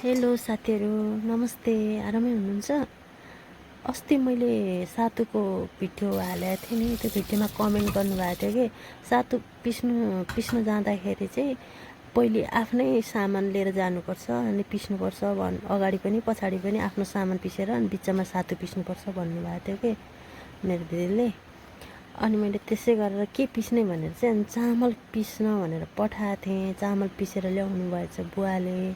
Hello साथीहरू, नमस्ते। आरामै हुनुहुन्छ? अस्ति मैले सातुको भिडियो हालेको थिएँ नि, त्यो भिडियोमा कमेन्ट गर्नुभएको थियो कि सातु पिस्नु जाँदाखेरि चाहिँ पहिले आफ्नै सामान लिएर जानुपर्छ अनि पिस्नुपर्छ अगाडि पनि पछाडि पनि आफ्नो सामान पिसेर अनि बिचमा सातु पिस्नुपर्छ भन्नुभएको थियो कि मेरो दिदीले। अनि मैले त्यसै गरेर के पिस्ने भनेर चाहिँ अनि चामल पिस्न भनेर पठाएको थिएँ। चामल पिसेर ल्याउनु भएछ बुवाले।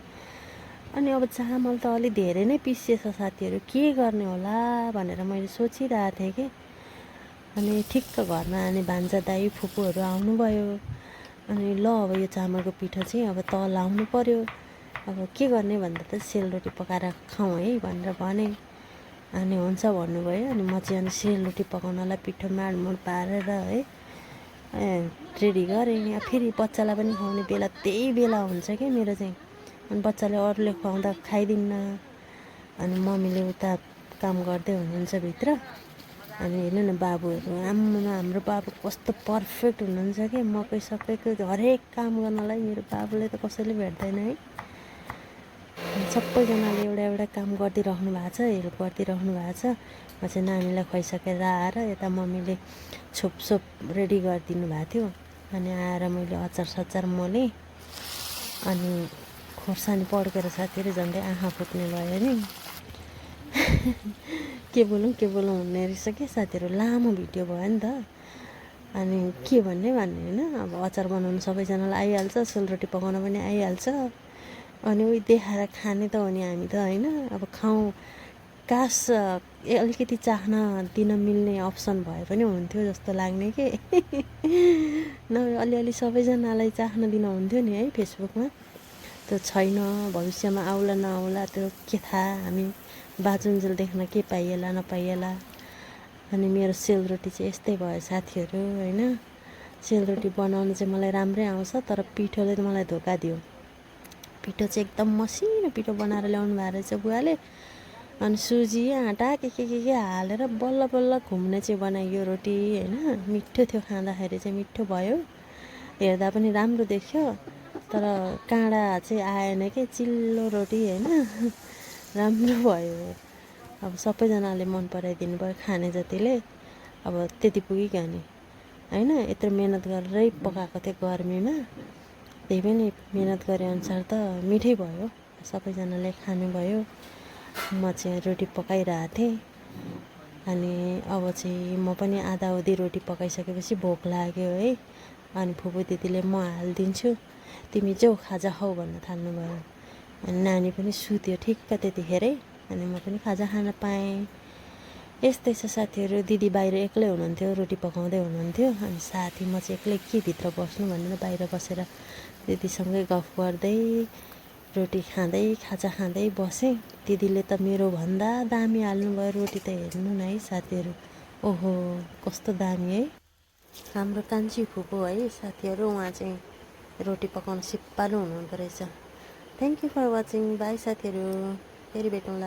अनि अब चामल त अलि धेरै नै पिसिएछ साथीहरू, के गर्ने होला भनेर मैले सोचिरहेको थिएँ कि अनि ठिक्क घरमा आने भान्जा दाई फुपूहरू आउनुभयो। अनि ल अब यो चामलको पिठो चाहिँ अब तल लाउनु पर्यो, अब के गर्ने भन्दा त सेलरोटी पकाएर खाउँ है भनेर भने। अनि हुन्छ भन्नुभयो। अनि म चाहिँ अनि सेलरोटी पकाउनलाई पिठो माडमुड पारेर है रेडी गरेँ। फेरि बच्चालाई पनि खुवाउने बेला त्यही बेला हुन्छ कि मेरो चाहिँ। अनि बच्चाले अरूले खुवाउँदा खाइदिन्न। अनि मम्मीले उता काम गर्दै हुनुहुन्छ भित्र। अनि हेर्नु न बाबुहरू, हाम्रो बाबु कस्तो पर्फेक्ट हुनुहुन्छ कि मकै सकैको हरेक काम गर्नलाई मेरो बाबुले त कसैले भेट्दैन है। सबैजनाले एउटा एउटा काम गरिदिइराख्नु भएको छ, हेल्प गरिदिइराख्नु भएको छ। म चाहिँ नानीलाई खुवाइसकेर आएर यता मम्मीले छोपछोप रेडी गरिदिनु भएको थियो। अनि आएर मैले अचार सचार मोलेँ। अनि खोर्सानी पड्केर साथीहरू झन्डै आँखा फुट्ने भयो नि। के बोलौँ हुने रहेछ क्या साथीहरू, लामो भिडियो भयो नि त। अनि के भन्ने होइन, अब अचार बनाउनु सबैजनालाई आइहाल्छ, सेलरोटी पकाउन पनि आइहाल्छ। अनि उही देखाएर खाने त हो नि हामी त होइन। अब खाउँ, कास अलिकति चाख्न दिन मिल्ने अप्सन भए पनि हुन्थ्यो जस्तो लाग्ने कि नभए अलिअलि सबैजनालाई चाख्न दिन हुन्थ्यो नि है फेसबुकमा। त्यो छैन, भविष्यमा आउला नआउला त्यो के थाहा, हामी बाँचुन्जेल देख्न के पाइएला नपाइएला। अनि मेरो सेलरोटी चाहिँ यस्तै भयो साथीहरू होइन। सेलरोटी बनाउनु चाहिँ मलाई राम्रै आउँछ, तर पिठोले त मलाई धोका दियो। पिठो चाहिँ एकदम मसिनो पिठो बनाएर ल्याउनु भएको रहेछ बुवाले। अनि सुजी आँटा के हालेर बल्ल बल्ल घुम्ने चाहिँ बनाइयो रोटी होइन। मिठो थियो, खाँदाखेरि चाहिँ मिठो भयो, हेर्दा पनि राम्रो देख्यो। तर काँडा चाहिँ आएन कि, चिल्लो रोटी होइन, राम्रो भयो। अब सबैजनाले मन पराइदिनु भयो, खाने जतिले। अब त्यति पुगिगयो नि होइन। यत्रो मिहिनेत गरेरै पकाएको थिएँ गर्मीमा, त्यही पनि मिहिनेत गरे अनुसार त मिठै भयो, सबैजनाले खानुभयो। म चाहिँ रोटी पकाइरहेको थिएँ। अनि अब चाहिँ म पनि आधाउधी रोटी पकाइसकेपछि भोक लाग्यो है। अनि फुपू दिदीले म हालिदिन्छु, तिमी जाऊ खाजा खाऊ भन्न थाल्नुभयो। अनि नानी पनि सुत्यो ठिक्क त्यतिखेरै। अनि म पनि खाजा खान पाएँ। यस्तै छ साथीहरू, दिदी बाहिर एक्लै हुनुहुन्थ्यो, रोटी पकाउँदै हुनुहुन्थ्यो। अनि साथी म चाहिँ एक्लै के भित्र बस्नु भनेर बाहिर बसेर दिदीसँगै गफ गर्दै रोटी खाँदै खाजा खाँदै बसेँ। दिदीले त मेरो भन्दा दामी हाल्नुभयो रोटी त, हेर्नु न है साथीहरू। ओहो कस्तो दामी है, हाम्रो कान्छी फुपू है साथीहरू। उहाँ चाहिँ रोटी पकाउन सिपालु हुनुहुँदो रहेछ। Thank you for watching, bye साथीहरू, फेरि भेटौँला।